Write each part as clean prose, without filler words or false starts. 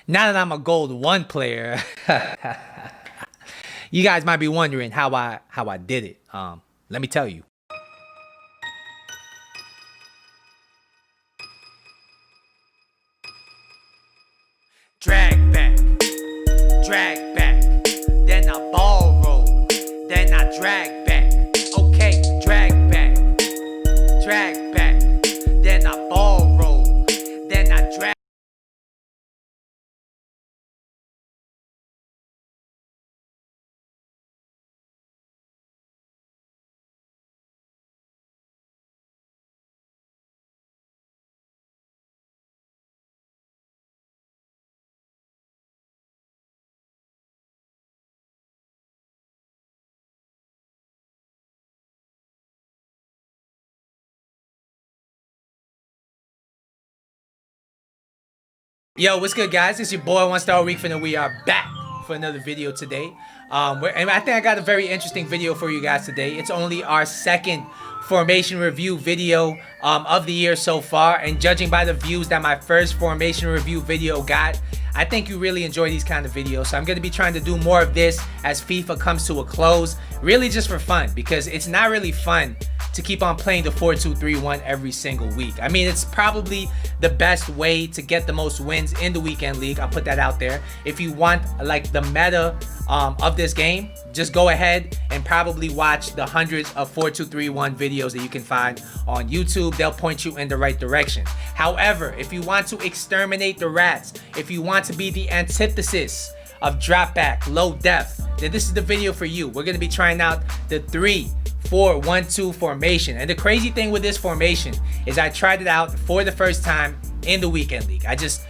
Now that I'm a gold 1 player, you guys might be wondering how I did it. Let me tell you. Drag back, then I ball roll, then I drag back. Okay, drag back, then I ball roll, then I drag. Yo, what's good, guys? It's your boy, One Star Week, and we are back for another video today. And I think I got a very interesting video for you guys today. It's only our second formation review video of the year so far, and judging by the views that my first formation review video got, I think you really enjoy these kind of videos. So I'm going to be trying to do more of this as FIFA comes to a close, really just for fun, because it's not really fun to keep on playing the 4-2-3-1 every single week. I mean, it's probably the best way to get the most wins in the weekend league. I'll put that out there. If you want like the meta of this game, just go ahead and probably watch the hundreds of 4-2-3-1 videos that you can find on YouTube. They'll point you in the right direction. However, if you want to exterminate the rats, if you want to be the antithesis of drop back, low depth, then this is the video for you. We're going to be trying out the 3-4-1-2 formation. And the crazy thing with this formation is I tried it out for the first time in the weekend league. I just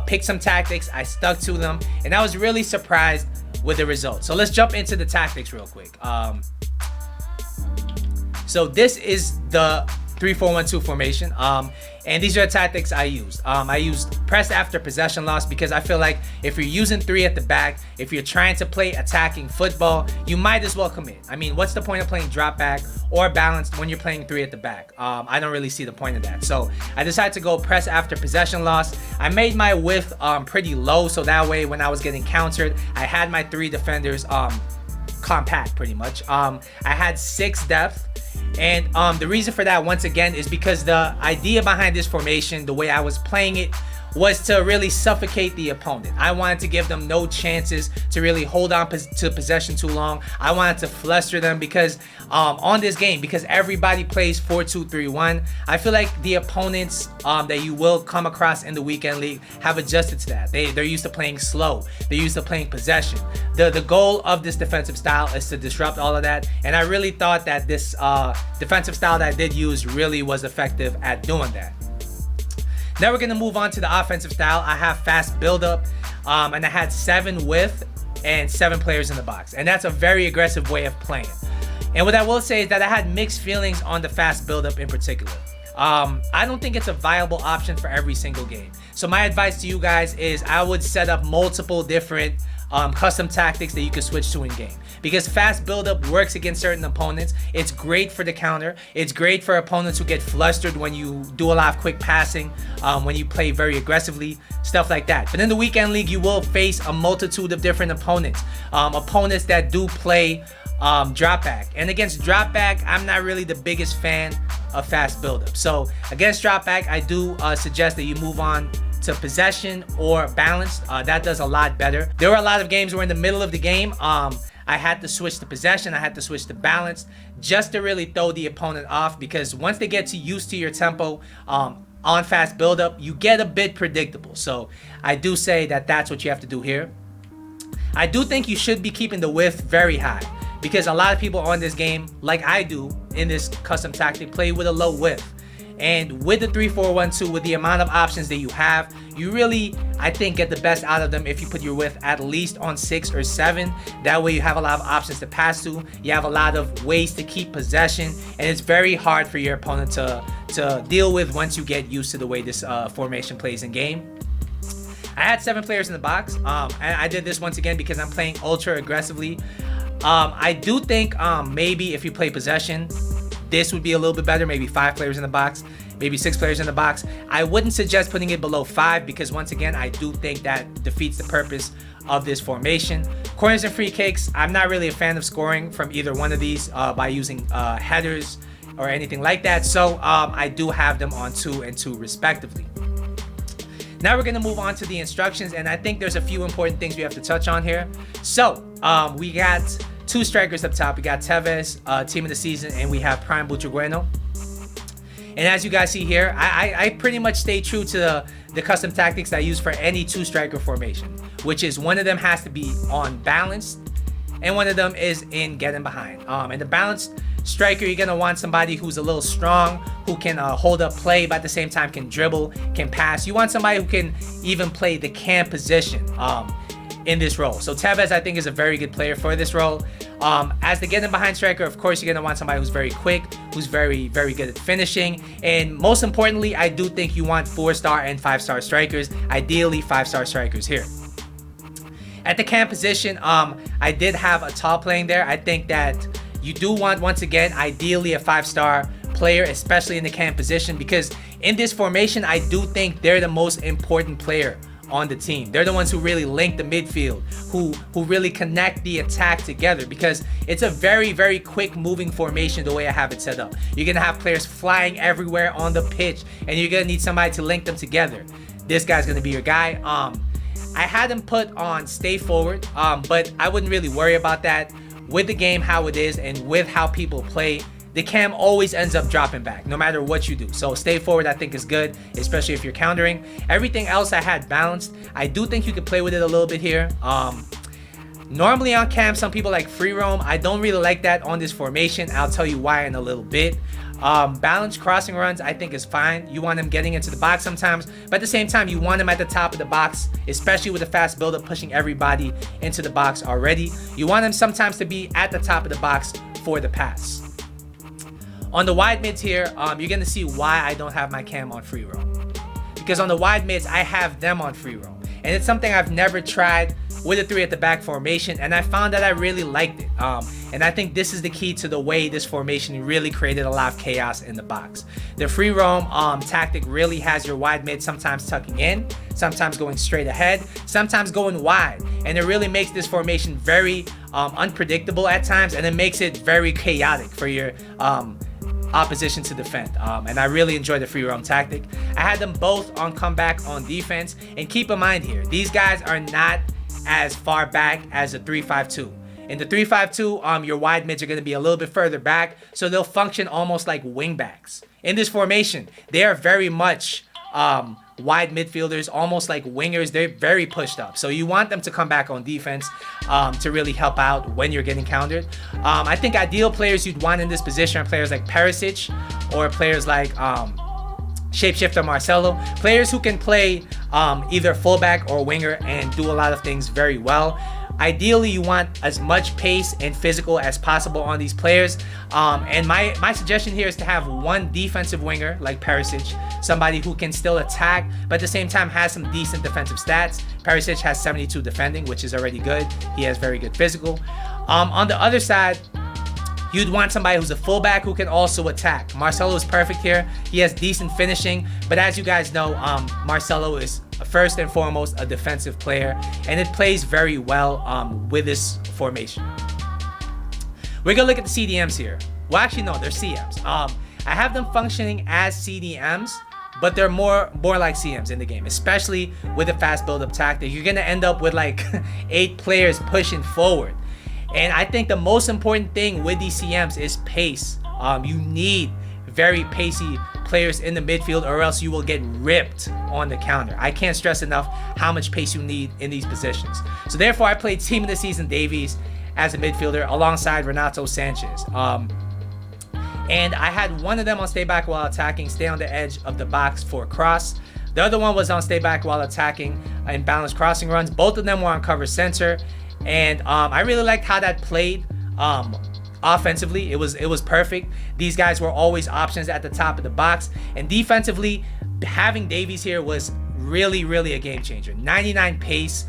picked some tactics, I stuck to them, and I was really surprised with the results. So let's jump into the tactics real quick. So this is the 3-4-1-2 formation, and these are the tactics I used. I used press after possession loss because I feel like if you're using 3 at the back, if you're trying to play attacking football, you might as well commit. I mean, what's the point of playing drop back or balanced when you're playing 3 at the back? I don't really see the point of that. So I decided to go press after possession loss. I made my width pretty low, so that way when I was getting countered, I had my 3 defenders compact pretty much. I had 6 depth. And the reason for that, once again, is because the idea behind this formation, the way I was playing it, was to really suffocate the opponent. I wanted to give them no chances to really hold on to possession too long. I wanted to fluster them because on this game, because everybody plays 4-2-3-1, I feel like the opponents that you will come across in the weekend league have adjusted to that. They're used to playing slow. They're used to playing possession. The goal of this defensive style is to disrupt all of that, and I really thought that this defensive style that I did use really was effective at doing that. Now we're going to move on to the offensive style. I have fast build-up, and I had 7 width and 7 players in the box. And that's a very aggressive way of playing. And what I will say is that I had mixed feelings on the fast build-up in particular. I don't think it's a viable option for every single game. So my advice to you guys is I would set up multiple different custom tactics that you can switch to in game, because fast build-up works against certain opponents. It's great for the counter. It's great for opponents who get flustered when you do a lot of quick passing, when you play very aggressively, stuff like that. But in the weekend league, you will face a multitude of different opponents, opponents that do play drop back. And against drop back, I'm not really the biggest fan of fast build-up. So against drop back, I do suggest that you move on to possession or balanced. That does a lot better. There were a lot of games where in the middle of the game, I had to switch to possession, I had to switch to balanced, just to really throw the opponent off, because once they get used to your tempo on fast build-up, you get a bit predictable. So I do say that that's what you have to do here. I do think you should be keeping the width very high, because a lot of people on this game, like I do in this custom tactic, play with a low width. And with the 3-4-1-2, with the amount of options that you have, you really, I think, get the best out of them if you put your width at least on 6 or 7. That way you have a lot of options to pass to. You have a lot of ways to keep possession, and it's very hard for your opponent to deal with once you get used to the way this formation plays in game. I had 7 players in the box, and I did this once again because I'm playing ultra aggressively. I do think maybe if you play possession, this would be a little bit better, maybe 5 players in the box, maybe 6 players in the box. I wouldn't suggest putting it below 5 because once again, I do think that defeats the purpose of this formation. Corners and free kicks, I'm not really a fan of scoring from either one of these by using headers or anything like that. So I do have them on 2 and 2 respectively. Now we're gonna move on to the instructions, and I think there's a few important things we have to touch on here. So we got 2 strikers up top. We got Tevez, team of the season, and we have Prime Butragueno. And as you guys see here, I pretty much stay true to the custom tactics I use for any 2-striker formation, which is one of them has to be on balanced, and one of them is in getting behind. And the balanced striker, you're gonna want somebody who's a little strong, who can hold up play, but at the same time can dribble, can pass. You want somebody who can even play the cam position in this role. So Tevez, I think, is a very good player for this role. As the getting behind striker, of course, you're gonna want somebody who's very quick, who's very good at finishing, and most importantly, I do think you want 4-star and 5-star strikers, ideally 5-star strikers here. At the cam position, I did have a tall playing there. I think that you do want, once again, ideally a 5-star player, especially in the cam position, because in this formation, I do think they're the most important player on the team. They're the ones who really link the midfield, who really connect the attack together, because it's a very quick moving formation the way I have it set up. You're gonna have players flying everywhere on the pitch, and you're gonna need somebody to link them together. This guy's gonna be your guy. I had him put on stay forward, but I wouldn't really worry about that. With the game how it is and with how people play, the cam always ends up dropping back no matter what you do. So stay forward, I think, is good, especially if you're countering. Everything else I had balanced. I do think you could play with it a little bit here. Normally on cam, some people like free roam. I don't really like that on this formation. I'll tell you why in a little bit. Balanced crossing runs, I think, is fine. You want them getting into the box sometimes, but at the same time, you want them at the top of the box, especially with a fast build-up, pushing everybody into the box already. You want them sometimes to be at the top of the box for the pass. On the wide mids here, you're gonna see why I don't have my cam on free roam. Because on the wide mids, I have them on free roam. And it's something I've never tried with a 3 at the back formation, and I found that I really liked it. And I think this is the key to the way this formation really created a lot of chaos in the box. The free roam tactic really has your wide mid sometimes tucking in, sometimes going straight ahead, sometimes going wide. And it really makes this formation very unpredictable at times, and it makes it very chaotic for your opposition to defend. And I really enjoy the free roam tactic. I had them both on comeback on defense, and keep in mind here, these guys are not as far back as a 3-5-2. In the 3-5-2, your wide mids are going to be a little bit further back, so they'll function almost like wing backs. In this formation, they are very much wide midfielders, almost like wingers. They're very pushed up, so you want them to come back on defense to really help out when you're getting countered. I think ideal players you'd want in this position are players like Perisic or players like Shapeshifter Marcelo, players who can play either fullback or winger and do a lot of things very well. Ideally, you want as much pace and physical as possible on these players. And my suggestion here is to have one defensive winger like Perisic, somebody who can still attack, but at the same time has some decent defensive stats. Perisic has 72 defending, which is already good. He has very good physical. On the other side, you'd want somebody who's a fullback who can also attack. Marcelo is perfect here. He has decent finishing, but as you guys know, Marcelo is first and foremost a defensive player, and it plays very well with this formation. We're gonna look at the CDMs here. Well, actually, no, they're CMs. I have them functioning as CDMs, but they're more like CMs in the game, especially with a fast build-up tactic. You're gonna end up with like 8 players pushing forward. And I think the most important thing with these CMs is pace. You need very pacey players in the midfield, or else you will get ripped on the counter. I can't stress enough how much pace you need in these positions. So therefore, I played Team of the Season Davies as a midfielder alongside Renato Sanchez. And I had one of them on stay back while attacking, stay on the edge of the box for a cross. The other one was on stay back while attacking and balanced crossing runs. Both of them were on cover center. And I really liked how that played offensively. It was perfect. These guys were always options at the top of the box. And defensively, having Davies here was really a game changer. 99 pace,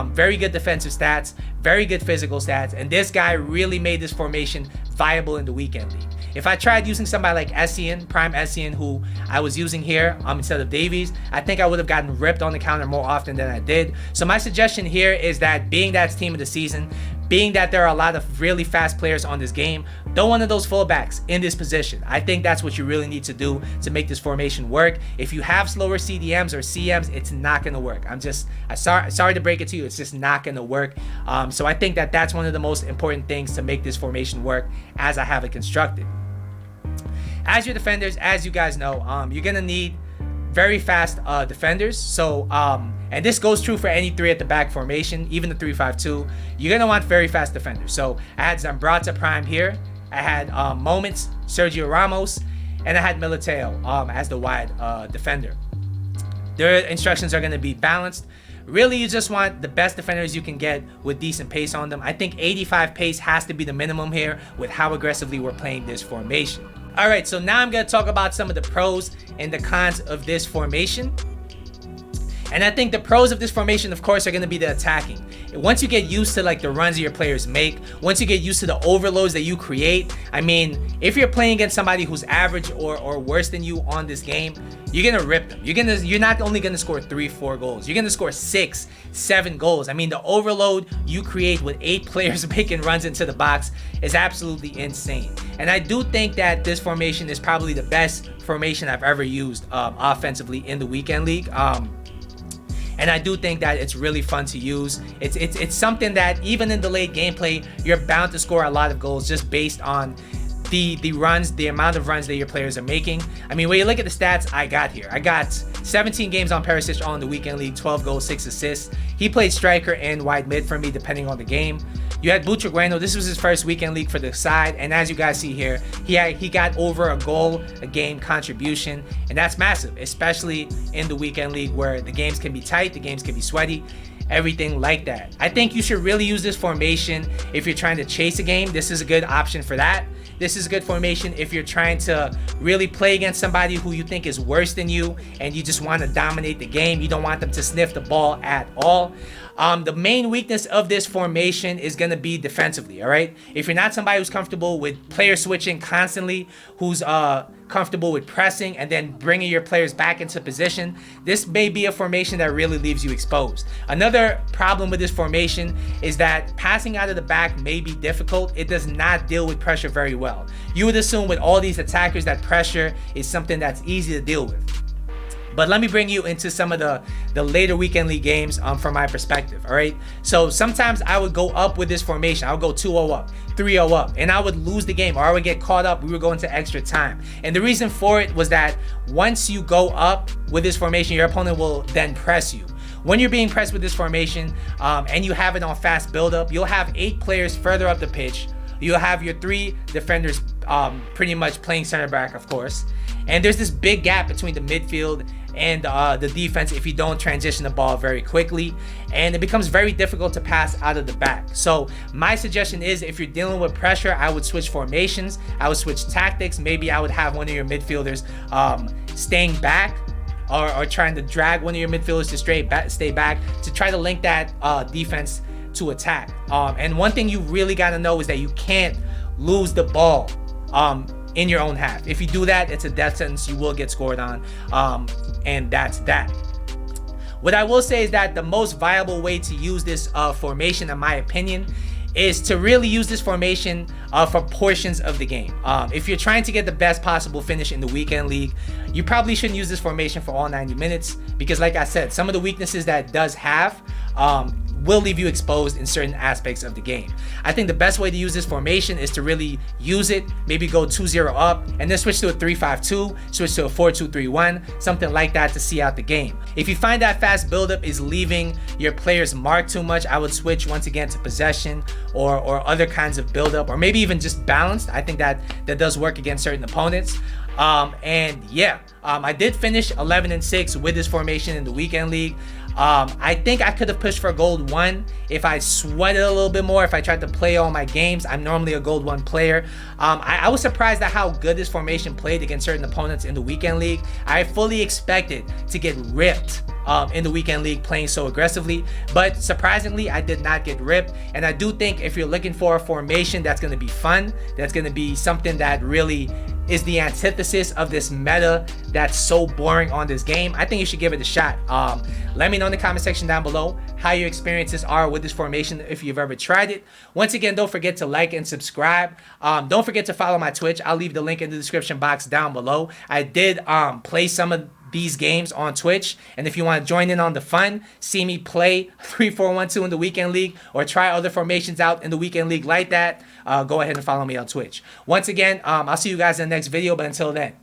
very good defensive stats, very good physical stats, and this guy really made this formation viable in the weekend league. If I tried using somebody like Essien, Prime Essien, who I was using here instead of Davies, I think I would have gotten ripped on the counter more often than I did. So my suggestion here is that, being that it's team of the season, being that there are a lot of really fast players on this game, throw one of those fullbacks in this position. I think that's what you really need to do to make this formation work. If you have slower CDMs or CMs, it's not going to work. I'm sorry to break it to you. It's just not going to work. So I think that that's one of the most important things to make this formation work as I have it constructed. As your defenders, as you guys know, you're going to need very fast defenders. So and this goes true for any 3 at the back formation, even the 3-5-2. You're gonna want very fast defenders. So I had Zambrata Prime here, I had Moments, Sergio Ramos, and I had Militao as the wide defender. Their instructions are gonna be balanced. Really, you just want the best defenders you can get with decent pace on them. I think 85 pace has to be the minimum here with how aggressively we're playing this formation. All right, so now I'm gonna talk about some of the pros and the cons of this formation. And I think the pros of this formation, of course, are going to be the attacking. Once you get used to like the runs your players make, once you get used to the overloads that you create, I mean, if you're playing against somebody who's average or worse than you on this game, you're gonna rip them. You're not only gonna score 3-4 goals, you're gonna score 6-7 goals. I mean, the overload you create with 8 players making runs into the box is absolutely insane. And I do think that this formation is probably the best formation I've ever used offensively in the weekend league. And I do think that it's really fun to use. It's something that even in the late gameplay, you're bound to score a lot of goals just based on the runs, the amount of runs that your players are making. I mean, when you look at the stats I got here, I got 17 games on Perisic all in the weekend league, 12 goals, 6 assists. He played striker and wide mid for me, depending on the game. You had Butragueno. This was his first weekend league for the side, and as you guys see here, he got over a goal a game contribution, and that's massive, especially in the weekend league where the games can be tight, the games can be sweaty, everything like that. I think you should really use this formation if you're trying to chase a game. This is a good option for that. This is a good formation if you're trying to really play against somebody who you think is worse than you and you just want to dominate the game. You don't want them to sniff the ball at all. The main weakness of this formation is going to be defensively, all right? If you're not somebody who's comfortable with player switching constantly, who's comfortable with pressing and then bringing your players back into position, this may be a formation that really leaves you exposed. Another problem with this formation is that passing out of the back may be difficult. It does not deal with pressure very well. You would assume with all these attackers that pressure is something that's easy to deal with. But let me bring you into some of the later weekend league games from my perspective, all right? So sometimes I would go up with this formation. I would go 2-0 up, 3-0 up, and I would lose the game, or I would get caught up. We would go into extra time. And the reason for it was that once you go up with this formation, your opponent will then press you. When you're being pressed with this formation and you have it on fast buildup, you'll have 8 players further up the pitch. You'll have your 3 defenders pretty much playing center back, of course. And there's this big gap between the midfield and the defense if you don't transition the ball very quickly, and it becomes very difficult to pass out of the back. So my suggestion is, if you're dealing with pressure, I would switch formations, I would switch tactics. Maybe I would have one of your midfielders staying back or trying to drag one of your midfielders to stay back to try to link that defense to attack. And one thing you really got to know is that you can't lose the ball in your own half. If you do that, it's a death sentence. You will get scored on, and that's that. What I will say is that the most viable way to use this formation, in my opinion, is to really use this formation for portions of the game. If you're trying to get the best possible finish in the weekend league, you probably shouldn't use this formation for all 90 minutes because, like I said, some of the weaknesses that it does have will leave you exposed in certain aspects of the game. I think the best way to use this formation is to really use it, maybe go 2-0 up and then switch to a 3-5-2, switch to a 4-2-3-1, something like that to see out the game. If you find that fast buildup is leaving your players mark too much, I would switch once again to possession or other kinds of buildup, or maybe even just balanced. I think that does work against certain opponents. And yeah, I did finish 11-6 with this formation in the weekend league. I think I could have pushed for gold 1 if I sweated a little bit more, if I tried to play all my games. I'm normally a gold 1 player. I was surprised at how good this formation played against certain opponents in the weekend league. I fully expected to get ripped in the weekend league playing so aggressively, but surprisingly I did not get ripped. And I do think if you're looking for a formation that's going to be fun, that's going to be something that really is the antithesis of this meta that's so boring on this game, I think you should give it a shot. Let me know in the comment section down below how your experiences are with this formation, if you've ever tried it. Once again, don't forget to like and subscribe. Don't forget to follow my Twitch. I'll leave the link in the description box down below. I did play some of these games on Twitch, and if you want to join in on the fun, see me play 3-4-1-2 in the weekend league, or try other formations out in the weekend league like that, go ahead and follow me on Twitch. Once again, I'll see you guys in the next video, but until then,